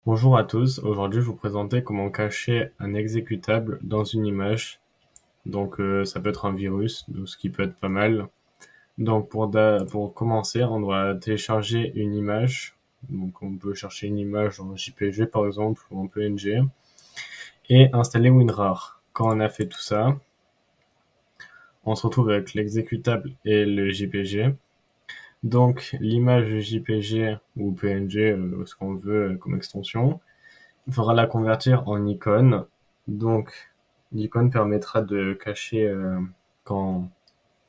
Bonjour à tous, aujourd'hui je vais vous présenter comment cacher un exécutable dans une image. Donc ça peut être un virus, donc ce qui peut être pas mal. Donc pour commencer, on doit télécharger une image. Donc on peut chercher une image en JPG par exemple ou en PNG et installer WinRAR. Quand on a fait tout ça, on se retrouve avec l'exécutable et le JPG. Donc l'image JPG ou PNG, ce qu'on veut comme extension, il faudra la convertir en icône. Donc, l'icône permettra de cacher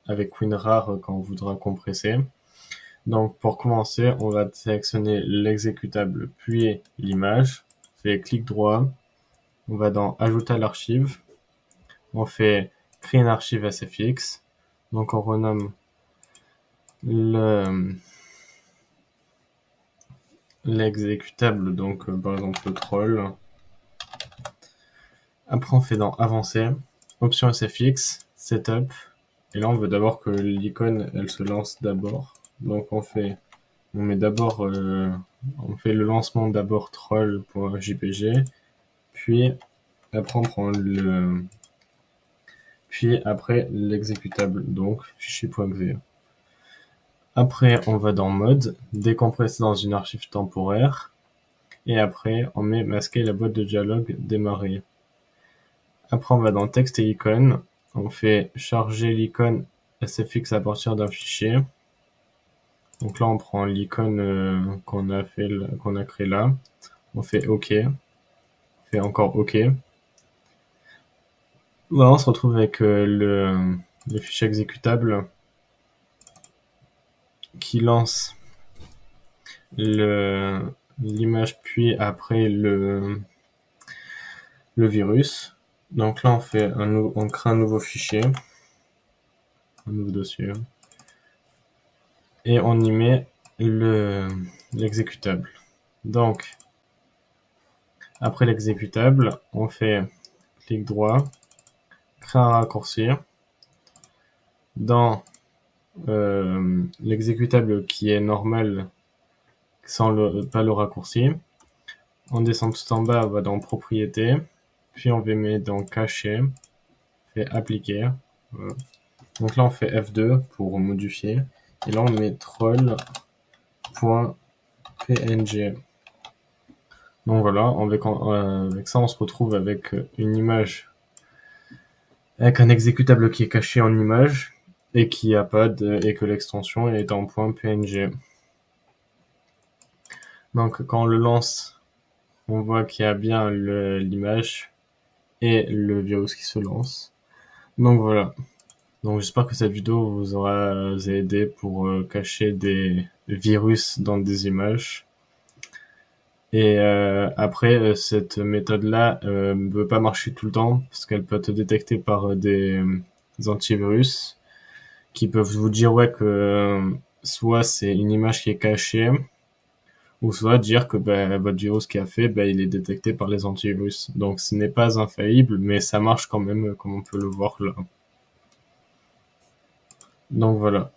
avec WinRAR quand on voudra compresser. Donc, pour commencer, on va sélectionner l'exécutable puis l'image. On fait clic droit. On va dans Ajouter à l'archive. On fait Créer une archive SFX. Donc, on renomme l'exécutable, donc par exemple le troll. Après, on fait dans Avancer, Option SFX, Setup. Et là, on veut d'abord que l'icône, elle se lance d'abord. Donc, on fait le lancement d'abord troll.jpg. Puis, après l'exécutable, donc fichier.exe. Après, on va dans Mode, décompresser dans une archive temporaire. Et après, on met masquer la boîte de dialogue, démarrer. Après, on va dans Texte et icône. On fait charger l'icône SFX à partir d'un fichier. Donc là, on prend l'icône qu'on a créé là. On fait OK. On fait encore OK. Voilà, on se retrouve avec le fichier exécutable qui lance l'image puis après le virus. Donc là, on crée un nouveau fichier, un nouveau dossier, et on y met l'exécutable. Donc, après l'exécutable, on fait clic droit, créer un raccourci. Dans l'exécutable qui est normal, pas le raccourci, on descend tout en bas, on va dans Propriétés, puis on va mettre dans Cacher, fait Appliquer. Voilà. Donc là, on fait F2 pour modifier. Et là, on met troll.png. Donc voilà, avec ça, on se retrouve avec une image, avec un exécutable qui est caché en image et et que l'extension est en .png. Donc quand on le lance, on voit qu'il y a bien l'image et le virus qui se lance. Donc voilà. Donc j'espère que cette vidéo vous aura aidé pour cacher des virus dans des images. Et après, cette méthode-là ne peut pas marcher tout le temps parce qu'elle peut être détectée par des antivirus qui peuvent vous dire ouais que soit c'est une image qui est cachée ou soit dire que votre virus qui a fait, il est détecté par les antivirus. Donc ce n'est pas infaillible, mais ça marche quand même comme on peut le voir là. Donc voilà.